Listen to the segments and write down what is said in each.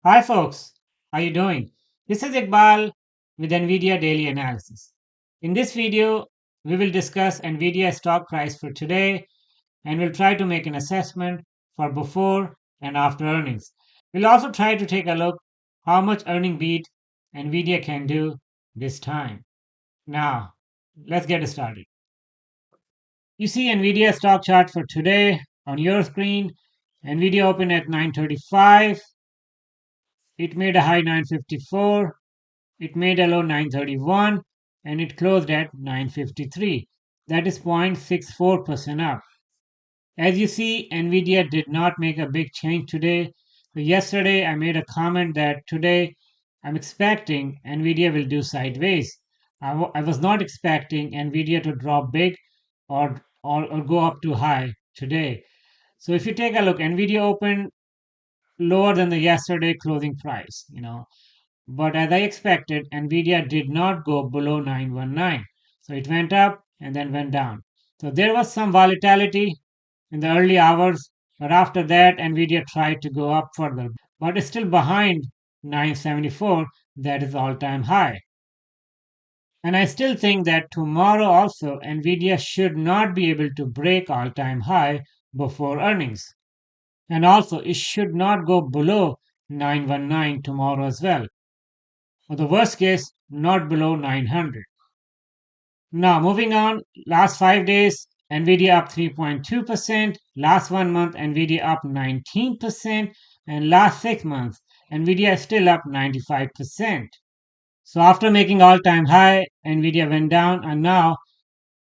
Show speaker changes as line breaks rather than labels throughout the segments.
Hi folks, how you doing? This is Iqbal with NVIDIA Daily Analysis. In this video, we will discuss NVIDIA stock price for today and we'll try to make an assessment for before and after earnings. We'll also try to take a look how much earning beat NVIDIA can do this time. Now, let's get started. You see NVIDIA stock chart for today on your screen. NVIDIA opened at 935. It made a high 954. It made a low 931 and it closed at 953. That is 0.64% up. As you see, Nvidia did not make a big change today. So yesterday I made a comment that today I'm expecting Nvidia will do sideways. I was not expecting Nvidia to drop big or go up too high today. So if you take a look, Nvidia opened lower than the yesterday closing price. But as I expected, Nvidia did not go below 919. So it went up and then went down. So there was some volatility in the early hours, but after that, Nvidia tried to go up further, but it's still behind 974, that is all-time high. And I still think that tomorrow also, Nvidia should not be able to break all-time high before earnings. And also, it should not go below 919 tomorrow as well. Or the worst case, not below 900. Now, moving on, last 5 days, NVIDIA up 3.2%, last 1 month, NVIDIA up 19%, and last 6 months, NVIDIA is still up 95%. So, after making all time high, NVIDIA went down and now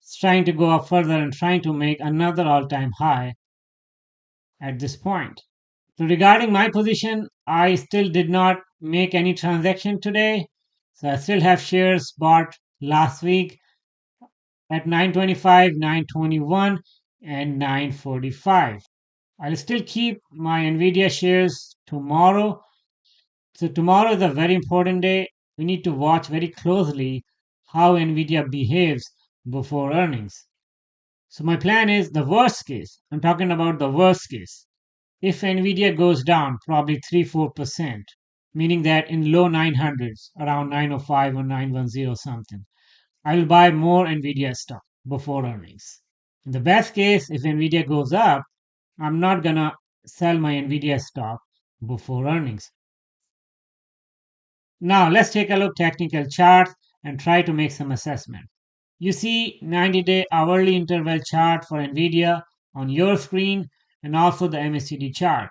it's trying to go up further and trying to make another all time high at this point. So, regarding my position, I still did not make any transaction today. So, I still have shares bought last week at 925, 921, and 945. I'll still keep my NVIDIA shares tomorrow. So, tomorrow is a very important day. We need to watch very closely how NVIDIA behaves before earnings. So, my plan is the worst case. I'm talking about the worst case. If NVIDIA goes down probably 3-4%, meaning that in low 900s, around 905 or 910 something, I will buy more NVIDIA stock before earnings. In the best case, if NVIDIA goes up, I'm not gonna sell my NVIDIA stock before earnings. Now let's take a look technical charts and try to make some assessment. You see 90-day hourly interval chart for NVIDIA on your screen and also the MACD chart.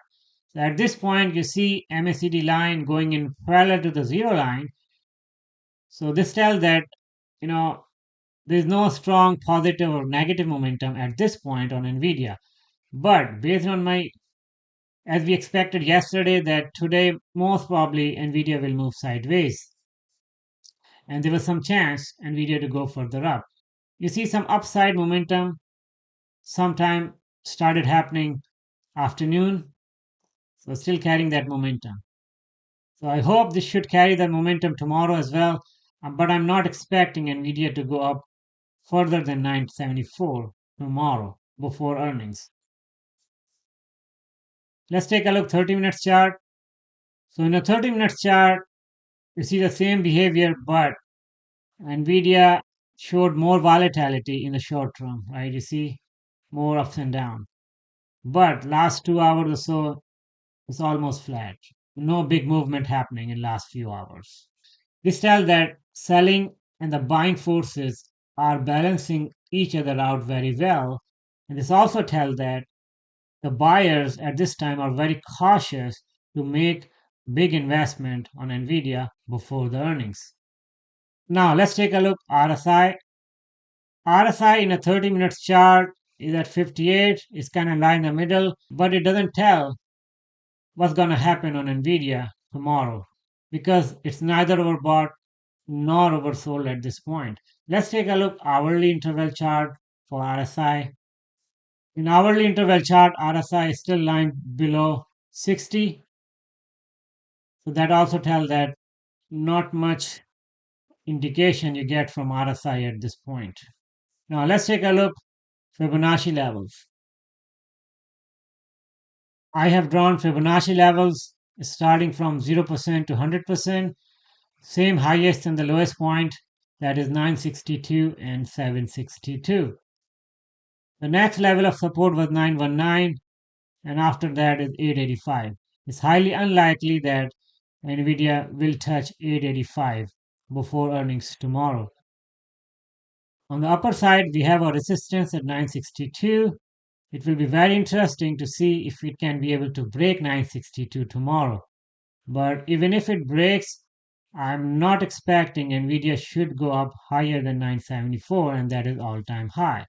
So at this point, you see MACD line going in parallel to the zero line. So this tells that, you know, there is no strong positive or negative momentum at this point on Nvidia. But based on as we expected yesterday, that today most probably Nvidia will move sideways. And there was some chance Nvidia to go further up. You see some upside momentum sometime started happening afternoon. So still carrying that momentum. So I hope this should carry that momentum tomorrow as well. But I'm not expecting Nvidia to go up further than 974 tomorrow before earnings. Let's take a look 30 minutes chart. So in a 30 minutes chart, you see the same behavior, but Nvidia showed more volatility in the short term, right? You see more ups and downs. But last 2 hours or so, it's almost flat. No big movement happening in last few hours. This tells that selling and the buying forces are balancing each other out very well. And this also tells that the buyers at this time are very cautious to make big investment on Nvidia before the earnings. Now let's take a look RSI. RSI in a 30 minutes chart is at 58. It's kind of lying in the middle, but it doesn't tell what's going to happen on Nvidia tomorrow because it's neither overbought nor oversold at this point. Let's take a look hourly interval chart for RSI. In hourly interval chart, RSI is still lying below 60. So that also tells that not much indication you get from RSI at this point. Now let's take a look Fibonacci levels. I have drawn Fibonacci levels starting from 0% to 100%, same highest and the lowest point, that is 962 and 762. The next level of support was 919, and after that is 885. It's highly unlikely that Nvidia will touch 885 before earnings tomorrow. On the upper side, we have a resistance at 962. It will be very interesting to see if it can be able to break 962 tomorrow. But even if it breaks, I'm not expecting Nvidia should go up higher than 974, and that is all-time high.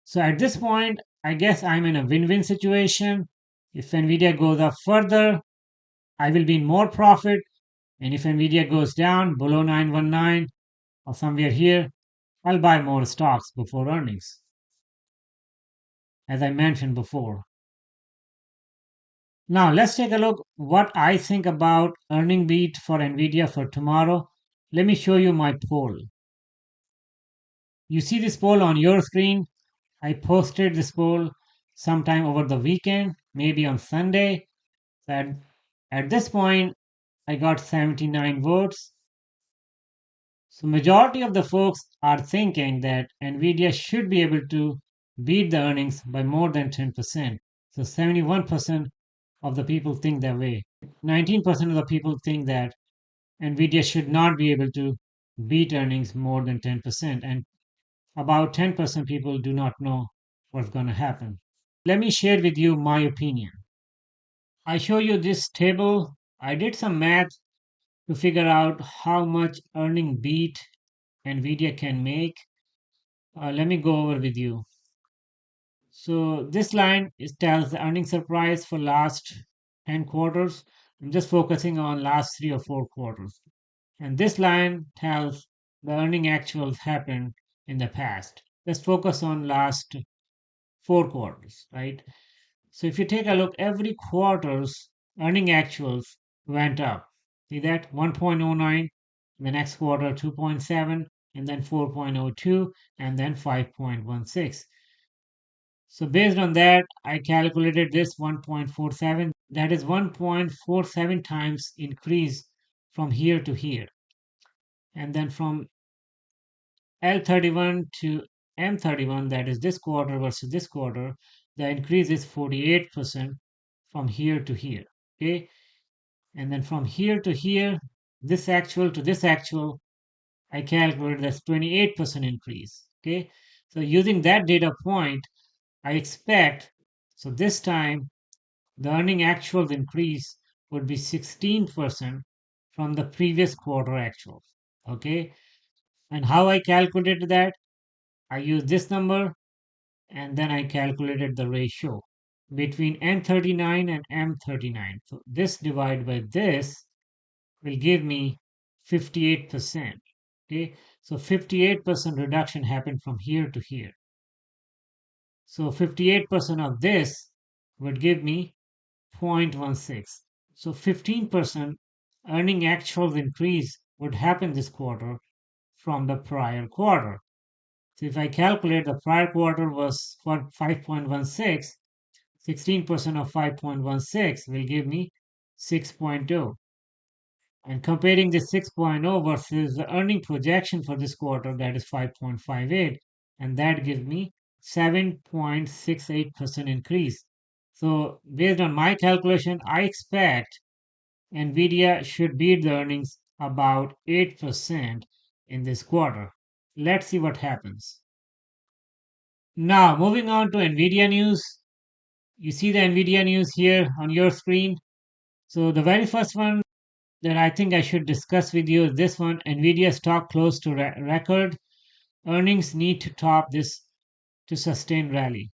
So at this point, I guess I'm in a win-win situation. If Nvidia goes up further, I will be in more profit. And if Nvidia goes down below 919 or somewhere here, I'll buy more stocks before earnings, as I mentioned before. Now let's take a look what I think about earning beat for Nvidia for tomorrow. Let me show you my poll. You see this poll on your screen. I posted this poll sometime over the weekend, maybe on Sunday. At this point, I got 79 votes. So majority of the folks are thinking that Nvidia should be able to beat the earnings by more than 10%. So 71% of the people think that way. 19% of the people think that Nvidia should not be able to beat earnings more than 10%. And about 10% people do not know what's going to happen. Let me share with you my opinion. I show you this table. I did some math to figure out how much earning beat Nvidia can make. Let me go over with you. So this line tells the earning surprise for last 10 quarters. I'm just focusing on last 3 or 4 quarters. And this line tells the earning actuals happened in the past. Let's focus on last 4 quarters, right? So if you take a look, every quarter's earning actuals went up. See that 1.09, the next quarter 2.7, and then 4.02, and then 5.16. So based on that, I calculated this 1.47. That is 1.47 times increase from here to here. And then from L31 to M31, that is this quarter versus this quarter, the increase is 48% from here to here. Okay. And then from here to here, this actual to this actual, I calculated that's 28% increase. Okay. So using that data point, I expect, so this time the earning actuals increase would be 16% from the previous quarter actuals. Okay. And how I calculated that? I used this number and then I calculated the ratio between N39 and M39. So this divided by this will give me 58%. Okay, so 58% reduction happened from here to here. So 58% of this would give me 0.16. So 15% earning actuals increase would happen this quarter from the prior quarter. So if I calculate the prior quarter was 5.16, 16% of 5.16 will give me 6.0. And comparing this 6.0 versus the earning projection for this quarter, that is 5.58, and that gives me 7.68% increase. So based on my calculation, I expect Nvidia should beat the earnings about 8% in this quarter. Let's see what happens. Now, moving on to NVIDIA news. You see the NVIDIA news here on your screen. So the very first one that I think I should discuss with you is this one. NVIDIA stock close to record. Earnings need to top this to sustain rally.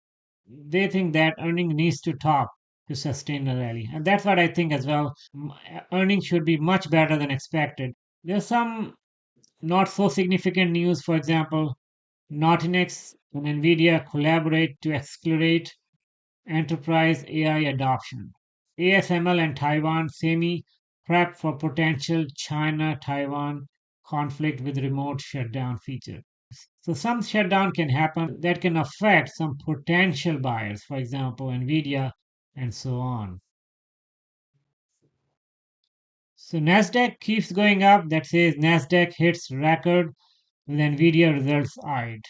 They think that earnings needs to top to sustain the rally. And that's what I think as well. Earnings should be much better than expected. There's some not so significant news. For example, Nautilus and NVIDIA collaborate to accelerate enterprise AI adoption. ASML and Taiwan semi prep for potential China Taiwan conflict with remote shutdown feature. So some shutdown can happen that can affect some potential buyers, for example, Nvidia and so on. So Nasdaq keeps going up. That says Nasdaq hits record with Nvidia results eyed.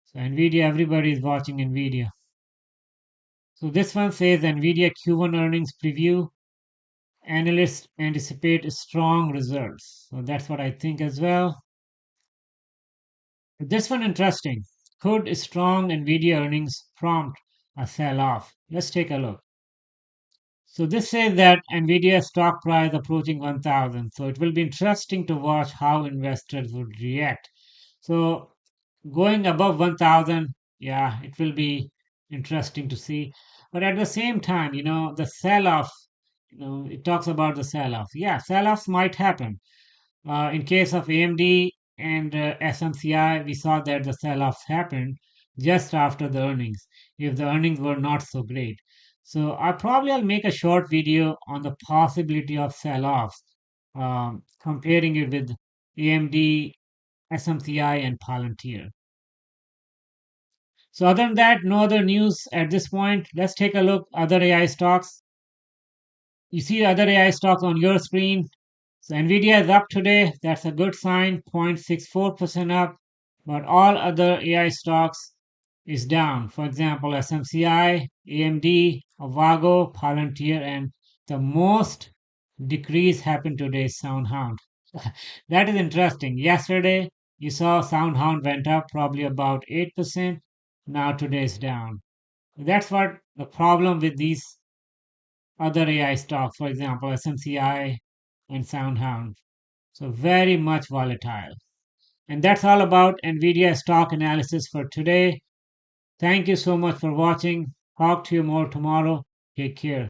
So Nvidia, everybody is watching Nvidia. So this one says Nvidia Q1 earnings preview. Analysts anticipate strong results. So that's what I think as well. This one interesting. Could strong Nvidia earnings prompt a sell-off? Let's take a look. So this says that Nvidia stock price approaching 1000. So it will be interesting to watch how investors would react. So going above 1000, yeah, it will be interesting to see. But at the same time, the sell-off, it talks about the sell-off. Yeah, sell-offs might happen. In case of AMD and SMCI, we saw that the sell-offs happened just after the earnings, if the earnings were not so great. So I'll make a short video on the possibility of sell-offs, comparing it with AMD, SMCI, and Palantir. So other than that, no other news at this point. Let's take a look other AI stocks. You see other AI stocks on your screen. So Nvidia is up today. That's a good sign, 0.64% up. But all other AI stocks is down. For example, SMCI, AMD, Avago, Palantir, and the most decrease happened today is SoundHound. That is interesting. Yesterday, you saw SoundHound went up probably about 8%. Now today is down. That's what the problem with these other AI stocks, for example, SMCI and SoundHound. So very much volatile. And that's all about NVIDIA stock analysis for today. Thank you so much for watching. Talk to you more tomorrow. Take care.